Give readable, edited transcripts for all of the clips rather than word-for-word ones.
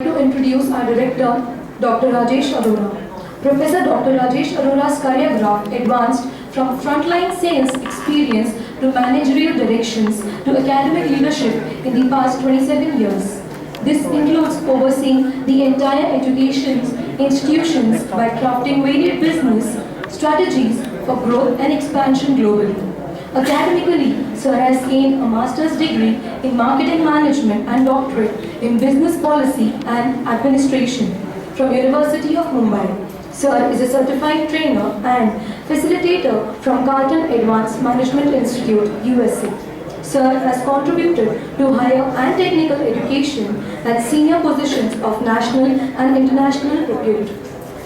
To introduce our director, Dr. Rajesh Arora. Professor Dr. Rajesh Arora's career graph advanced from frontline sales experience to managerial directions to academic leadership in the past 27 years. This includes overseeing the entire education institutions by crafting varied business strategies for growth and expansion globally. Academically, Sir has gained a master's degree in marketing management and doctorate in business policy and administration from University of Mumbai. Sir is a certified trainer and facilitator from Carlton Advanced Management Institute, USA. Sir has contributed to higher and technical education at senior positions of national and international repute.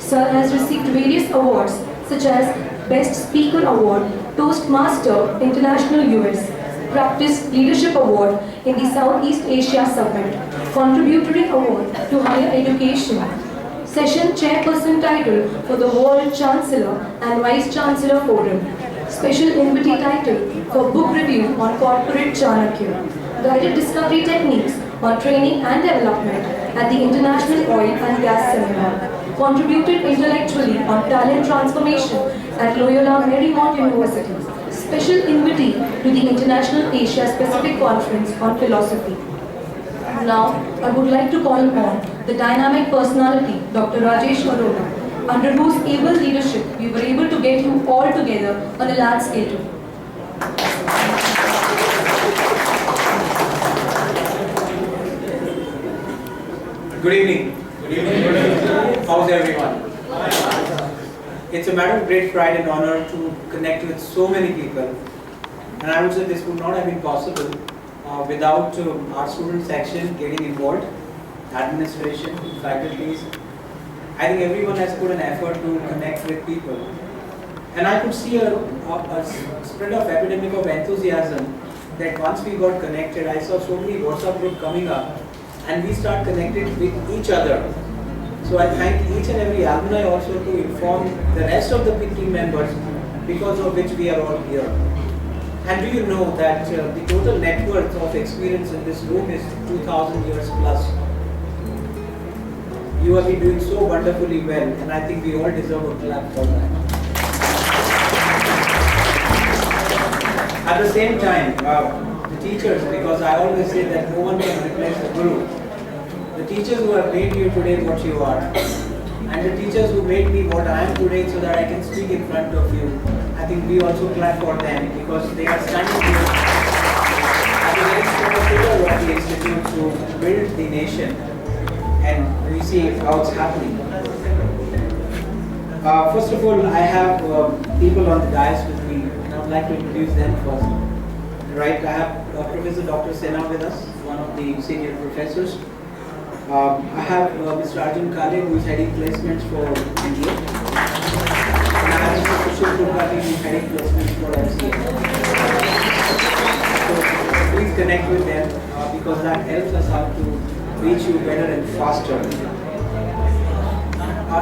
Sir has received various awards such as Best Speaker Award, Toastmaster International US, Practice Leadership Award in the Southeast Asia Summit, Contributory Award to Higher Education, Session Chairperson title for the World Chancellor and Vice Chancellor Forum, Special Invitee title for book review on Corporate Chanakya, Guided Discovery Techniques on Training and Development at the International Oil and Gas Seminar, contributed intellectually on talent transformation at Loyola Marymount University, special invitee to the International Asia Pacific Conference on Philosophy. Now, I would like to call upon the dynamic personality, Dr. Rajesh Arora, under whose able leadership we were able to get you all together on a large scale. Good evening. Good evening. How's everyone? It's a matter of great pride and honor to connect with so many people. And I would say this would not have been possible without our student section getting involved, administration, faculties. I think everyone has put an effort to connect with people. And I could see a spread of epidemic of enthusiasm that once we got connected, I saw so many WhatsApp groups coming up and we start connected with each other. So I thank each and every alumni also to inform the rest of the team members because of which we are all here. And do you know that the total net worth of experience in this room is 2000 years plus. You have been doing so wonderfully well and I think we all deserve a clap for that. At the same time, the teachers, because I always say that no one can replace the guru. The teachers who have made you today what you are, and the teachers who made me what I am today so that I can speak in front of you, I think we also clap for them because they are standing here at the very pillar of the institute to build the nation, and we see how it's happening. First of all, I have people on the dais with me, and I would like to introduce them first. Right, I have Professor Dr. Sena with us, one of the senior professors. I have Mr. Arjun Kale, who is heading placements for India. And I have Mr. Sushil Kulkarni, who is heading placements for MCA. So please connect with them because that helps us out to reach you better and faster.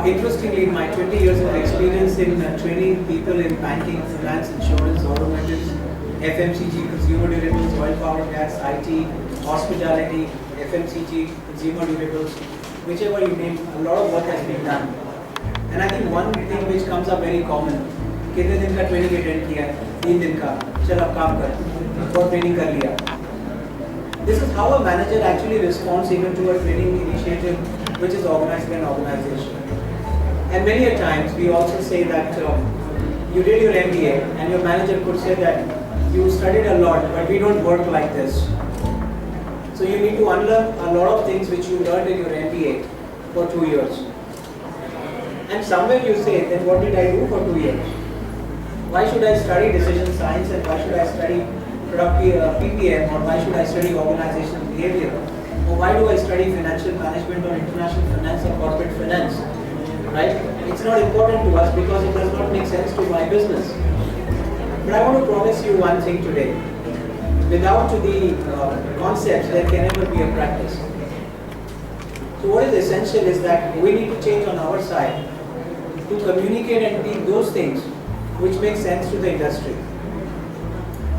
Interestingly, in my 20 years of experience in training people in banking, finance, insurance, automotive, FMCG, consumer durables, oil, power, gas, IT, hospitality, FMCG, consumer durables, whichever you name, a lot of work has been done. And I think one thing which comes up very common, कितने दिन का training attend किया, 3 दिन का, चल अब काम कर, बहुत ट्रेनिंग कर लिया. This is how a manager actually responds even to a training initiative which is organized by an organization. And many a times we also say that you did your MBA and your manager could say that you studied a lot, but we don't work like this. So you need to unlearn a lot of things which you learned in your MBA for 2 years. And somewhere you say, then what did I do for 2 years? Why should I study decision science and why should I study PPM or why should I study organizational behavior? Or why do I study financial management or international finance or corporate finance? Right? It's not important to us because it does not make sense to my business. But I want to promise you one thing today. Without the concepts, there can never be a practice. So what is essential is that we need to change on our side to communicate and teach those things which make sense to the industry.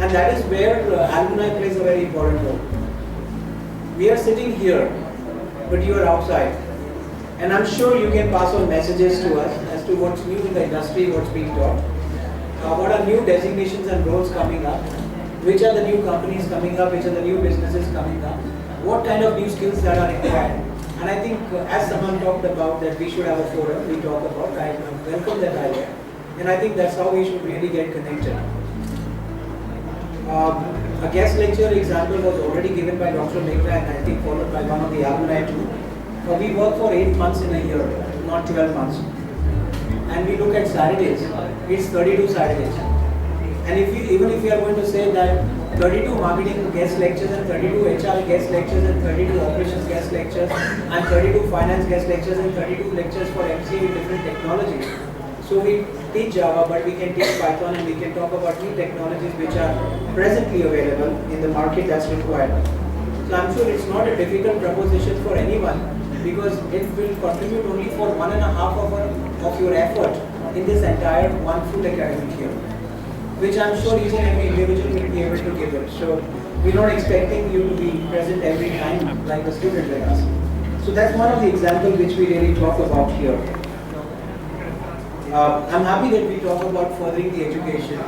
And that is where alumni plays a very important role. We are sitting here but you are outside. And I'm sure you can pass on messages to us as to what's new in the industry, what's being taught, what are new designations and roles coming up, which are the new companies coming up, which are the new businesses coming up, what kind of new skills that are required. And I think as someone talked about that we should have a forum, we talk about, I welcome that idea. And I think that's how we should really get connected. A guest lecture example was already given by Dr. Mehta and I think followed by one of the alumni too. We work for 8 months in a year, not 12 months. And we look at Saturdays, it's 32 Saturdays. And even if we are going to say that 32 marketing guest lectures and 32 HR guest lectures and 32 operations guest lectures and 32 finance guest lectures and 32 lectures for MC with different technologies. So we teach Java, but we can teach Python and we can talk about new technologies which are presently available in the market that's required. So I'm sure it's not a difficult proposition for anyone because it will contribute only for 1.5 hours of your effort in this entire one full academic year, which I'm sure each and every individual will be able to give it. So we're not expecting you to be present every time like the student like us. So that's one of the examples which we really talk about here. I'm happy that we talk about furthering the education.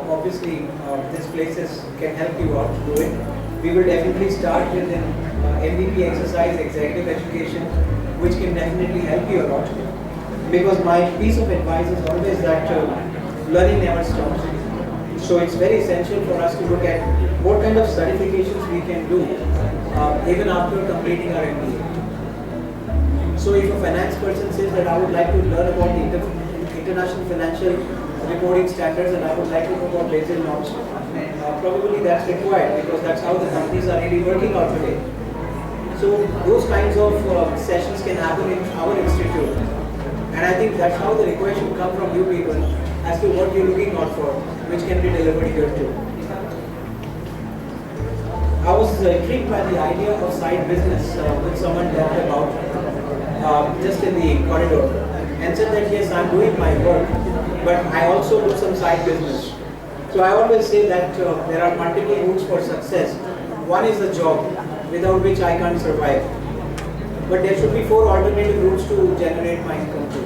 Obviously, these places can help you out to do it. We will definitely start with an MVP exercise, executive education, which can definitely help you a lot. Because my piece of advice is always that learning never stops. So it's very essential for us to look at what kind of certifications we can do even after completing our MBA. So if a finance person says that I would like to learn about the international financial reporting standards and I would like to know about Basel norms, probably that's required because that's how the companies are really working out today. So those kinds of sessions can happen in our institute. And I think that's how the request should come from you people as to what you're looking out for, which can be delivered here too. I was intrigued by the idea of side business which someone talked about just in the corridor and said that yes, I'm doing my work, but I also do some side business. So I always say that there are multiple routes for success. One is a job without which I can't survive. But there should be 4 alternative routes to generate my income too.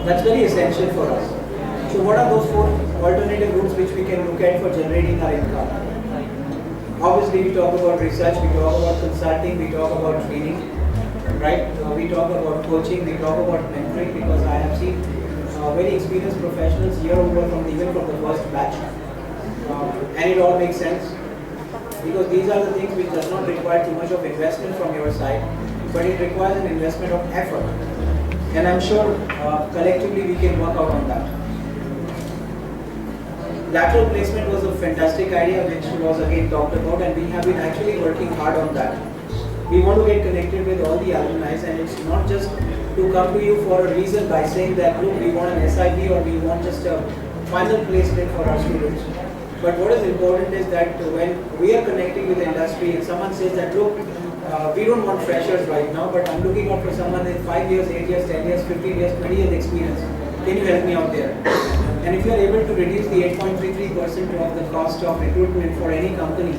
That's very essential for us. So what are those 4 alternative routes which we can look at for generating our income? Obviously we talk about research, we talk about consulting, we talk about training, right? We talk about coaching, we talk about mentoring because I have seen very experienced professionals here over even from the first batch. And it all makes sense because these are the things which does not require too much of investment from your side, but it requires an investment of effort. And I'm sure collectively we can work out on that. Lateral placement was a fantastic idea which was again talked about and we have been actually working hard on that. We want to get connected with all the alumni and it's not just to come to you for a reason by saying that look, we want an SIP or we want just a final placement for our students. But what is important is that when we are connecting with the industry and someone says that look, we don't want freshers right now, but I'm looking out for someone in 5 years, 8 years, 10 years, 15 years, 20 years experience. Can you help me out there? And if you are able to reduce the 8.33% of the cost of recruitment for any company,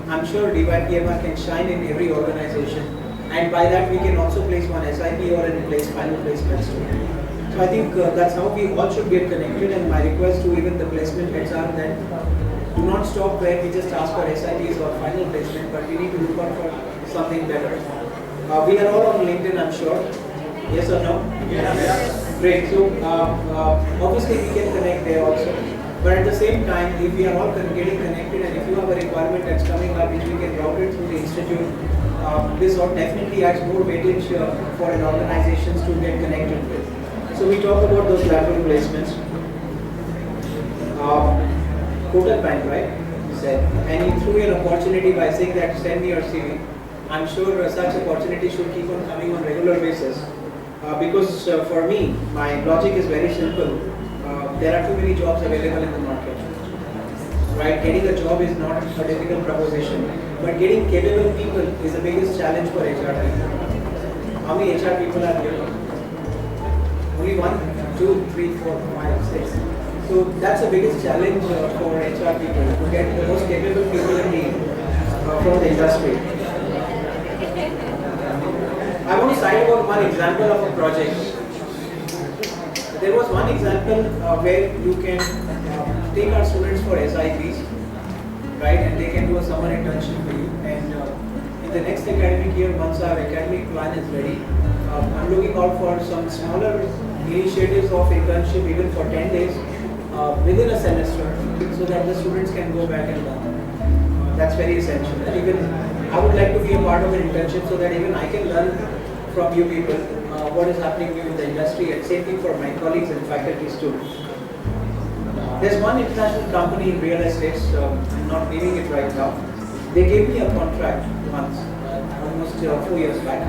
I'm sure DYPMR can shine in every organization. And by that we can also place one SIP or in place final placements too. So I think that's how we all should get connected and my request to even the placement heads are that do not stop where we just ask for SIPs or final placement, but we need to look out for something better. We are all on LinkedIn, I'm sure. Yes or no? Yes. Great. So obviously we can connect there also. But at the same time, if we are all getting connected and if you have a requirement that's coming up which we can route it through the institute, this definitely adds more weightage for an organization to get connected with. So we talk about those lateral placements. Kotak Bank, right? Said, and he threw an opportunity by saying that send me your CV. I'm sure such opportunities should keep on coming on regular basis. Because for me, my logic is very simple. There are too many jobs available in the market. Right? Getting a job is not a difficult proposition, but getting capable people is the biggest challenge for HR people. How many HR people are here? Only 1, 2, 3, 4, 5, 6. So that's the biggest challenge for HR people to get the most capable people in the from the industry. I want to cite about one example of a project. There was one example where you can take our students for SIPs, right, and they can do a summer internship for you. And in the next academic year, once our academic plan is ready, I'm looking out for some smaller initiatives of internship, even for 10 days within a semester, so that the students can go back and learn. That's very essential. And even I would like to be a part of an internship so that even I can learn from you people what is happening in the industry, and same thing for my colleagues and faculty too. There's one international company in real estate, I'm not naming it right now. They gave me a contract once, almost 4 years back,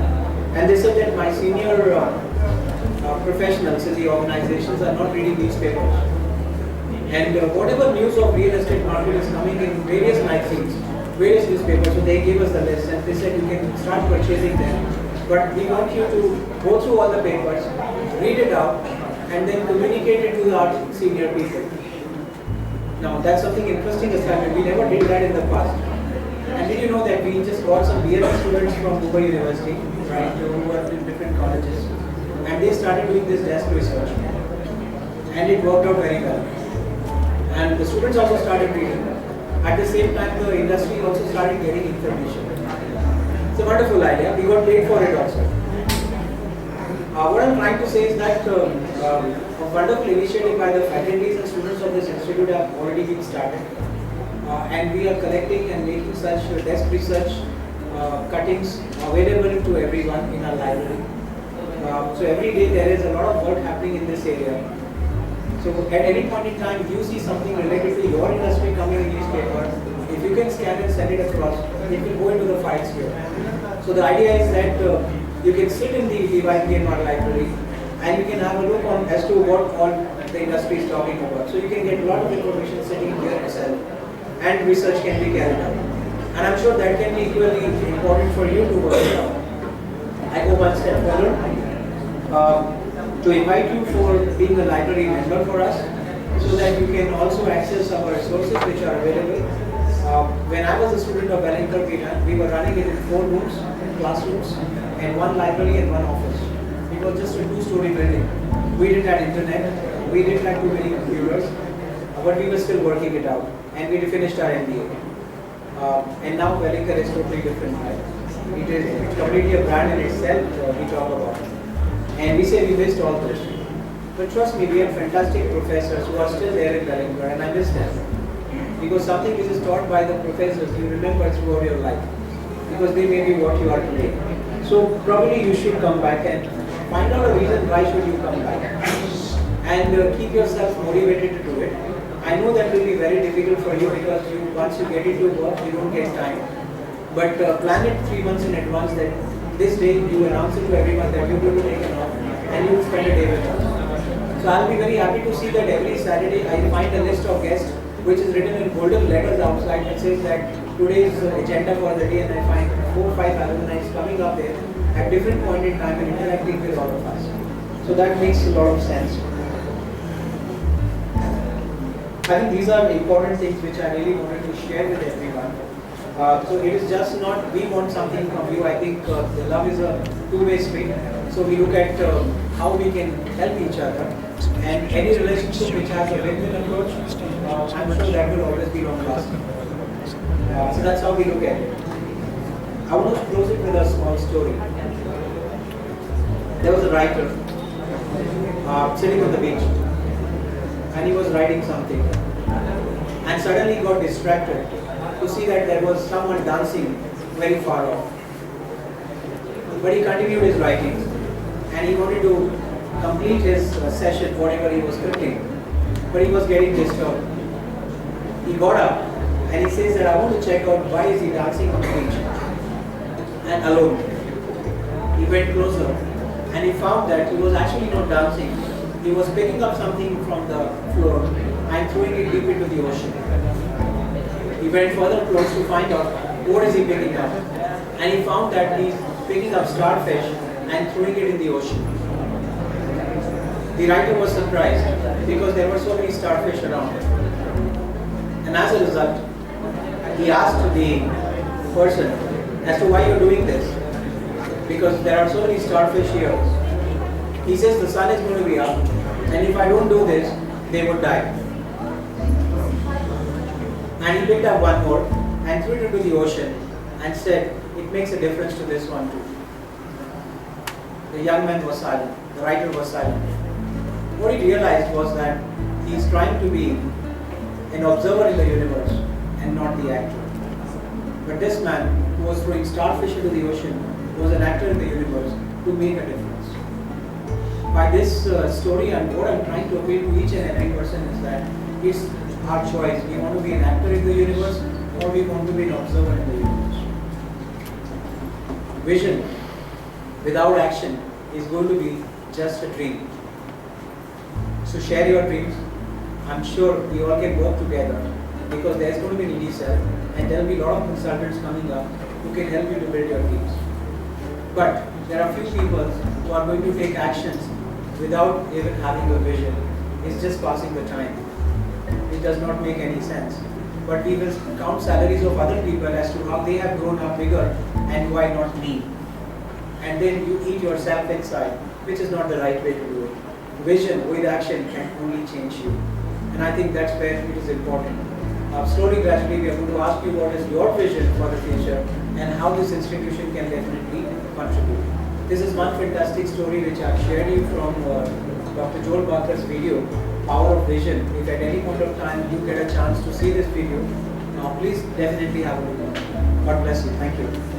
and they said that my senior professionals in the organizations are not reading newspapers. And whatever news of real estate market is coming in various magazines, various newspapers, so they gave us the list and they said you can start purchasing them. But we want you to go through all the papers, read it out, and then communicate it to our senior people. Now that's something interesting assignment. We never did that in the past. And did you know that we just got some BMS students from Mumbai University, right, who are in different colleges, and they started doing this desk research, and it worked out very well. And the students also started reading. At the same time, the industry also started getting information. It's a wonderful idea. We got paid for it also. What I'm trying to say is that a wonderful initiative by the faculties and students of this institute have already been started. And we are collecting and making such desk research cuttings available to everyone in our library. So every day there is a lot of work happening in this area. So at any point in time, you see something related to your industry coming in newspaper, if you can scan and send it across, it will go into the files here. So the idea is that you can sit in the DYPMR library and you can have a look on as to what all the industry is talking about. So you can get a lot of information sitting here itself, and research can be carried out. And I'm sure that can be equally important for you to work out. I go one step further. To invite you for being a library member for us, so that you can also access our resources which are available. When I was a student of Wellington, we were running it in 4 rooms, classrooms, and 1 library and 1 office. It was just a 2-story building. We didn't have internet, we didn't have too many computers, but we were still working it out, and we finished our MBA. And now Wellington is totally different. Right? It is completely a brand in itself. We talk about. And we say we missed all this. But trust me, we have fantastic professors who are still there in Wellington, and I miss them. Because something which is taught by the professors, you remember throughout your life. Because they may be what you are today. So probably you should come back and find out a reason why should you come back. And keep yourself motivated to do it. I know that will be very difficult for you because once you get into work, you don't get time. But plan it 3 months in advance that this day you announce it to everyone that you're going to take an off and you will spend a day with us. So I'll be very happy to see that every Saturday I find a list of guests which is written in golden letters outside that says that today's agenda for the day, and I find 4 or 5 alumni coming up there at different point in time and interacting with all of us. So that makes a lot of sense. I think these are important things which I really wanted to share with everyone. So it is just not we want something from you. I think the love is a two-way street. So we look at how we can help each other, and any relationship which has a win-win approach, I'm sure that will always be long-lasting. So that's how we look at it. I want to close it with a small story. There was a writer sitting on the beach, and he was writing something, and suddenly he got distracted to see that there was someone dancing very far off. But he continued his writing, and he wanted to complete his session, whatever he was scripting, but he was getting disturbed. He got up and he says that I want to check out why is he dancing on the beach and alone. He went closer and he found that he was actually not dancing. He was picking up something from the floor and throwing it deep into the ocean. He went further close to find out what is he picking up, and he found that he's picking up starfish and throwing it in the ocean. The writer was surprised because there were so many starfish around. And as a result, he asked the person as to why you're doing this. because there are so many starfish here. He says the sun is going to be up, and if I don't do this, they would die. And he picked up one more and threw it into the ocean and said, it makes a difference to this one too. The young man was silent. The writer was silent. What he realized was that he is trying to be an observer in the universe and not the actor. But this man who was throwing starfish into the ocean was an actor in the universe to make a difference. By this story, and what I'm trying to appeal to each and every person is that it's our choice. We want to be an actor in the universe or we want to be an observer in the universe. Vision without action is going to be just a dream. So share your dreams. I'm sure we all can work together because there's going to be an ED cell and there will be a lot of consultants coming up who can help you to build your dreams. But there are few people who are going to take actions without even having a vision. It's just passing the time. It does not make any sense. But we will count salaries of other people as to how they have grown up bigger and why not me. And then you eat yourself inside, which is not the right way to do it. Vision with action can only change you. And I think that's where it is important. Slowly, gradually, we are going to ask you what is your vision for the future and how this institution can definitely contribute. This is one fantastic story which I've shared you from Dr. Joel Barker's video, Power of Vision. If at any point of time you get a chance to see this video, please definitely have a look. God bless you. Thank you.